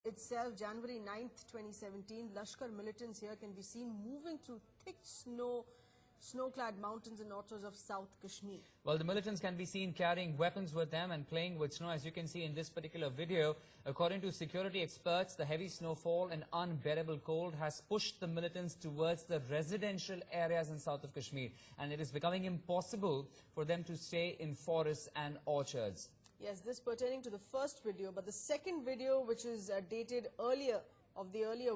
itself, January 9th, 2017, Lashkar militants here can be seen moving through thick snow-clad mountains and orchards of South Kashmir. Well, the militants can be seen carrying weapons with them and playing with snow, as you can see in this particular video. According to security experts, the heavy snowfall and unbearable cold has pushed the militants towards the residential areas in south of Kashmir, and it is becoming impossible for them to stay in forests and orchards. Yes, this pertaining to the first video, but the second video, which is dated earlier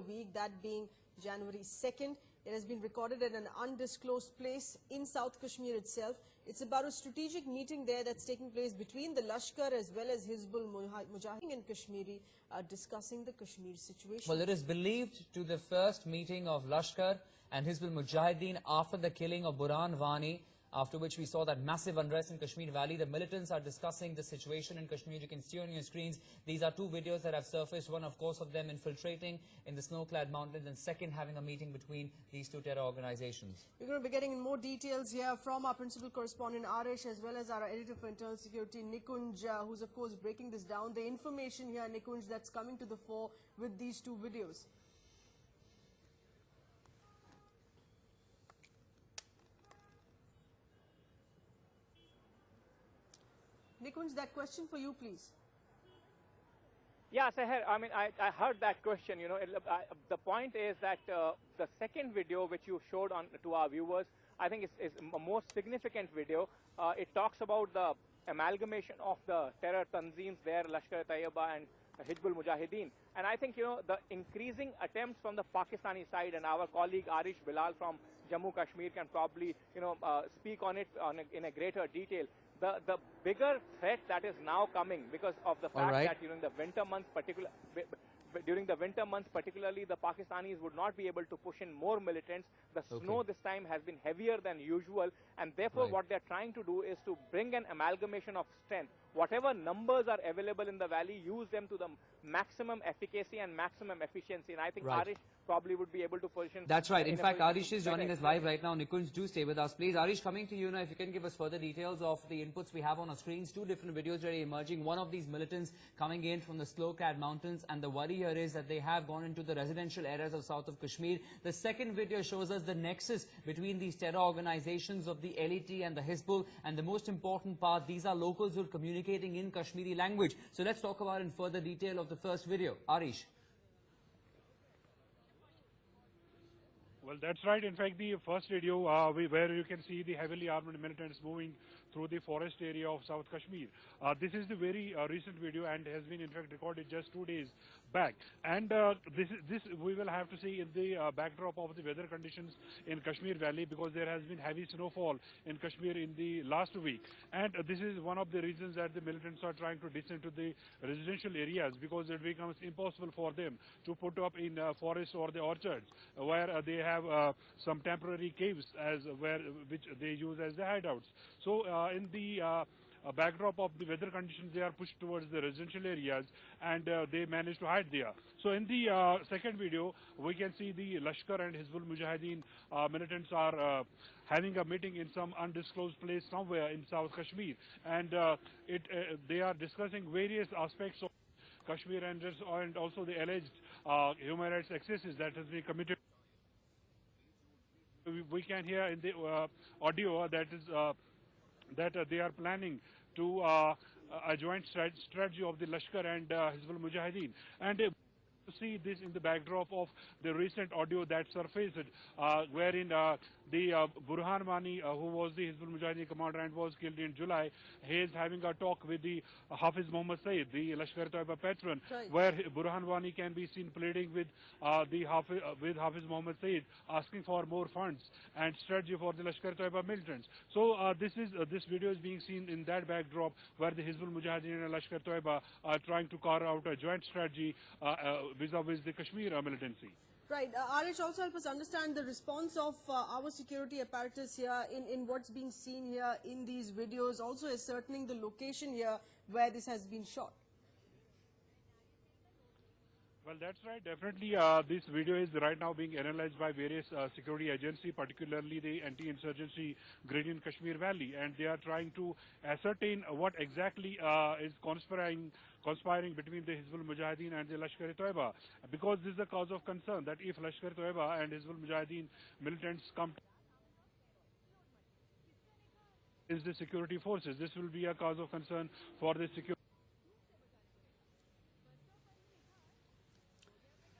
week, that being January 2nd, it has been recorded at an undisclosed place in South Kashmir itself. It's about a strategic meeting there that's taking place between the Lashkar as well as Hizbul Mujahideen and Kashmiri discussing the Kashmir situation. Well, it is believed to the first meeting of Lashkar and Hizbul Mujahideen after the killing of Burhan Wani, after which we saw that massive unrest in Kashmir Valley. The militants are discussing the situation in Kashmir. You can see on your screens, these are two videos that have surfaced. One, of course, of them infiltrating in the snow-clad mountains, and second, having a meeting between these two terror organizations. We're going to be getting in more details here from our principal correspondent, Arish, as well as our editor for internal security, Nikunj, who's, of course, breaking this down. The information here, Nikunj, that's coming to the fore with these two videos. Nikunj, that question for you, please. Yeah, Seher, I mean, I heard that question. You know, the point is that the second video which you showed to our viewers, I think is a more significant video. It talks about the amalgamation of the terror tanzeems there, Lashkar-e-Taiba and Hizbul Mujahideen. And I think, you know, the increasing attempts from the Pakistani side, and our colleague Arish Bilal from Jammu Kashmir can probably, you know, speak on it in a greater detail. The bigger threat that is now coming because of the fact that during the winter months, particularly, the Pakistanis would not be able to push in more militants. The snow this time has been heavier than usual, and therefore what they're trying to do is to bring an amalgamation of strength. Whatever numbers are available in the valley, use them to the maximum efficacy and maximum efficiency. And I think Arish probably would be able to position. That's right. In fact, Arish is joining us live right now. Nikunj, do stay with us, please. Arish, coming to you now, if you can give us further details of the inputs we have on our screens. Two different videos already emerging. One of these militants coming in from the snow-clad mountains, and the worry here is that they have gone into the residential areas of south of Kashmir. The second video shows us the nexus between these terror organizations of the LET and the Hizbul, and the most important part, these are locals who are communicating in Kashmiri language. So let's talk about in further detail of the first video. Arish. Well, that's right. In fact, the first video where you can see the heavily armed militants moving through the forest area of South Kashmir. This is the very recent video and has been in fact recorded just 2 days back. And this we will have to see in the backdrop of the weather conditions in Kashmir Valley, because there has been heavy snowfall in Kashmir in the last week. And this is one of the reasons that the militants are trying to descend to the residential areas, because it becomes impossible for them to put up in forests or the orchards where they have some temporary caves which they use as the hideouts. So in the backdrop of the weather conditions, they are pushed towards the residential areas, and they manage to hide there. So in the second video, we can see the Lashkar and Hizbul Mujahideen militants are having a meeting in some undisclosed place somewhere in South Kashmir, and they are discussing various aspects of Kashmir and also the alleged human rights excesses that has been committed. We can hear in the audio that is that they are planning to a joint strategy of the Lashkar and Hizbul Mujahideen. And to see this in the backdrop of the recent audio that surfaced, wherein the Burhan Wani, who was the Hizbul Mujahideen commander and was killed in July, he is having a talk with the Hafiz Mohammed Saeed, the Lashkar-e-Taiba patron, where Burhan Wani can be seen pleading with Hafiz Mohammed Saeed, asking for more funds and strategy for the Lashkar-e-Taiba militants. So this video is being seen in that backdrop, where the Hizbul Mujahideen and Lashkar-e-Taiba are trying to carve out a joint strategy vis-a-vis the Kashmir militancy. Right. Arish, also help us understand the response of our security apparatus here in what's being seen here in these videos, also ascertaining the location here where this has been shot. Well, that's right. Definitely, this video is right now being analyzed by various security agencies, particularly the anti-insurgency grid in Kashmir Valley, and they are trying to ascertain what exactly is conspiring between the Hizbul Mujahideen and the Lashkar-e-Toiba, because this is a cause of concern that if Lashkar-e-Toiba and Hizbul Mujahideen militants come is the security forces, this will be a cause of concern for the security.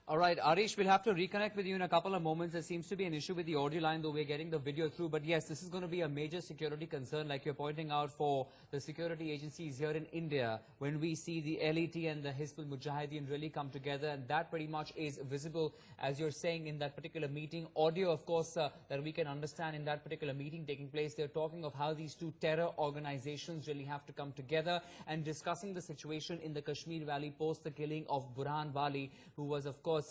All right, Arish, we'll have to reconnect with you in a couple of moments. There seems to be an issue with the audio line, though we're getting the video through. But yes, this is going to be a major security concern, like you're pointing out, for the security agencies here in India, when we see the LET and the Hizbul Mujahideen really come together. And that pretty much is visible, as you're saying, in that particular meeting. Audio, of course, that we can understand in that particular meeting taking place. They're talking of how these two terror organizations really have to come together and discussing the situation in the Kashmir Valley post the killing of Burhan Wali, who was, of course,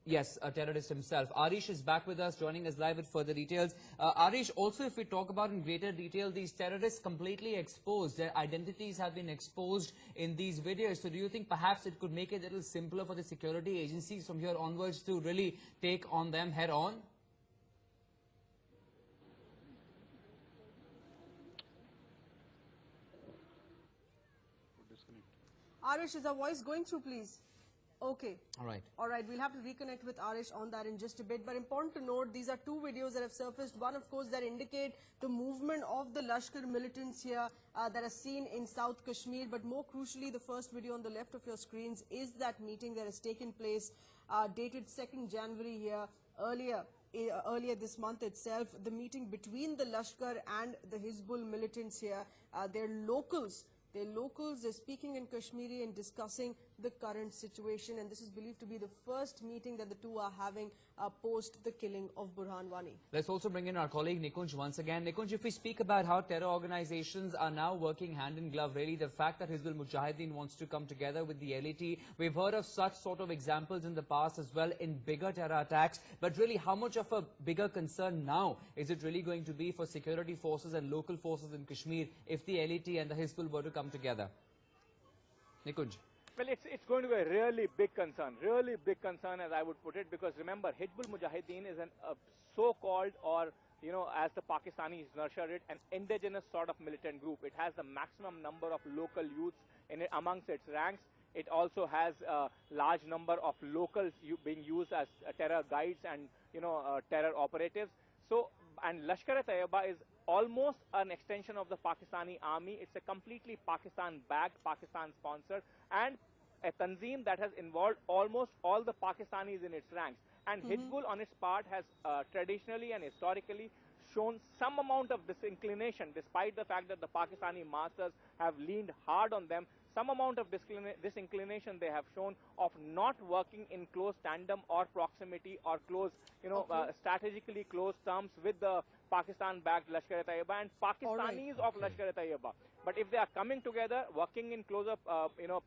yes, a terrorist himself. Arish is back with us, joining us live with further details. Arish, also if we talk about in greater detail, these terrorists completely exposed, their identities have been exposed in these videos. So do you think perhaps it could make it a little simpler for the security agencies from here onwards to really take on them head on? Arish, is our voice going through, please? Okay. All right. All right, we'll have to reconnect with Arish on that in just a bit. But important to note, these are two videos that have surfaced. One, of course, that indicate the movement of the Lashkar militants here that are seen in South Kashmir. But more crucially, the first video on the left of your screens is that meeting that has taken place, dated 2nd January here, earlier this month itself. The meeting between the Lashkar and the Hizbul militants here. They're locals. They're speaking in Kashmiri and discussing the current situation, and this is believed to be the first meeting that the two are having post the killing of Burhan Wani. Let's also bring in our colleague Nikunj once again. Nikunj, if we speak about how terror organizations are now working hand in glove, really the fact that Hizbul Mujahideen wants to come together with the LET, we've heard of such sort of examples in the past as well in bigger terror attacks, but really how much of a bigger concern now is it really going to be for security forces and local forces in Kashmir if the LET and the Hizbul were to come together? Nikunj. Well, it's going to be a really big concern as I would put it, because remember, Hizbul Mujahideen is a so-called, or as the Pakistanis nurture it, an indigenous sort of militant group. It has the maximum number of local youths amongst its ranks. It also has a large number of locals being used as terror guides and terror operatives. So, and Lashkar-e-Taiba is almost an extension of the Pakistani army. It's a completely Pakistan-backed, Pakistan-sponsored, and a tanzeem that has involved almost all the Pakistanis in its ranks. And Hizbul, on its part, has traditionally and historically shown some amount of disinclination, despite the fact that the Pakistani masters have leaned hard on them. Some amount of disinclination they have shown of not working in close tandem or proximity or close, strategically close terms with the Pakistan-backed Lashkar-e-Taiba and Pakistanis of Lashkar-e-Taiba. But if they are coming together, working in closer,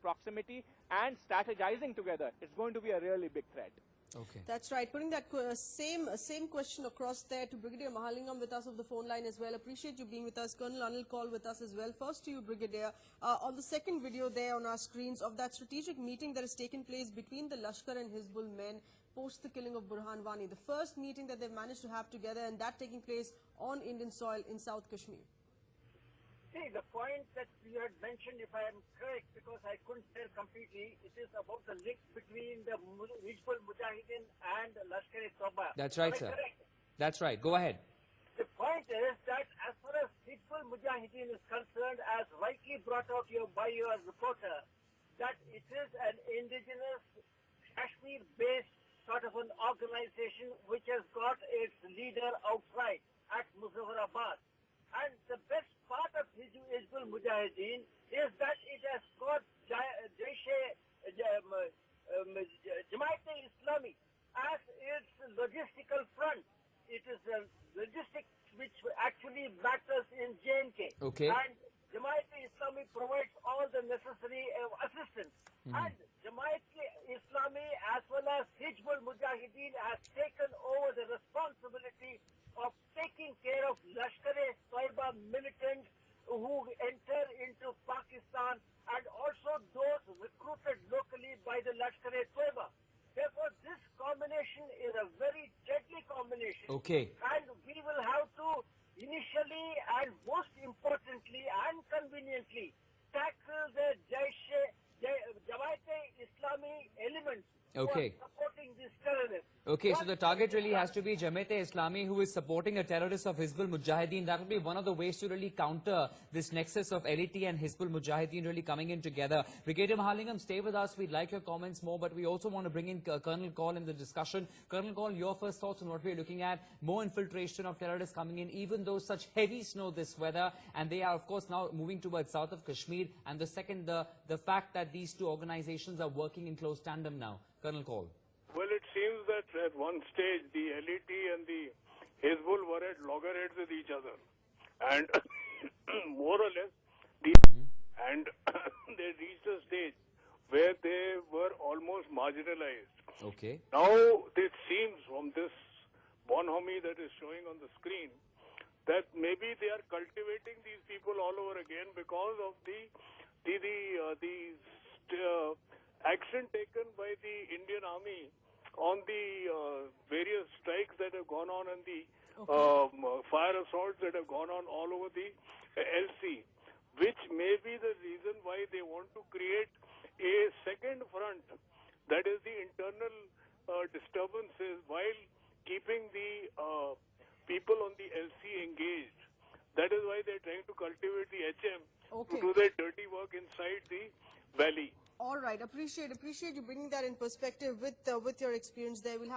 proximity and strategizing together, it's going to be a really big threat. Okay. That's right. Putting that same question across there to Brigadier Mahalingam with us on the phone line as well. Appreciate you being with us. Colonel Anil Kaul with us as well. First to you, Brigadier. On the second video there on our screens of that strategic meeting that has taken place between the Lashkar and Hizbul men post the killing of Burhan Wani. The first meeting that they've managed to have together, and that taking place on Indian soil in South Kashmir. See, the point that you had mentioned, if I am correct, because I couldn't tell completely, it is about the link between the Hizbul Mujahideen and Lashkar-e-Taiba. That's right, sir. Correct? That's right. Go ahead. The point is that as far as Hizbul Mujahideen is concerned, as rightly brought out by your reporter, that it is an indigenous, Kashmir-based sort of an organization which has got its leader outright at Muzaffarabad. And the best part of Hizbul Mujahideen is that it has got Jamaat-e-Islami as its logistical front. It is a logistics which actually matters in J&K. Okay. And Jamaat-e-Islami provides all the necessary assistance. And Jamaat-e-Islami as well as Hizbul Mujahideen has taken over the responsibility of taking care of Lashkar-e-Taiba militants who enter into Pakistan and also those recruited locally by the Lashkar and HM. Therefore, this combination is a very deadly combination. Okay. And we will have to initially and most importantly and conveniently tackle the Jamaat-e-Islami elements Okay. who are supporting these terrorists. Okay, so the target really has to be Jamaat-e-Islami, who is supporting a terrorist of Hizbul Mujahideen. That will be one of the ways to really counter this nexus of LET and Hizbul Mujahideen really coming in together. Brigadier Mahalingam, stay with us. We'd like your comments more, but we also want to bring in Colonel Kaul in the discussion. Colonel Kaul, your first thoughts on what we're looking at. More infiltration of terrorists coming in, even though such heavy snow this weather, and they are, of course, now moving towards south of Kashmir. And the second, the fact that these two organizations are working in close tandem now. Colonel Kaul. Well, it seems that at one stage the LET and the Hizbul were at loggerheads with each other, and more or less, and they reached a stage where they were almost marginalized. Okay. Now it seems from this bonhomie that is showing on the screen that maybe they are cultivating these people all over again because of the action taken by the Indian Army on the various strikes that have gone on and the fire assaults that have gone on all over the LC, which may be the reason why they want to create a second front, that is the internal disturbances, while keeping the people on the LC engaged. That is why they're trying to cultivate the HM to do their dirty work inside the valley. All right, appreciate you bringing that in perspective with your experience there. We'll have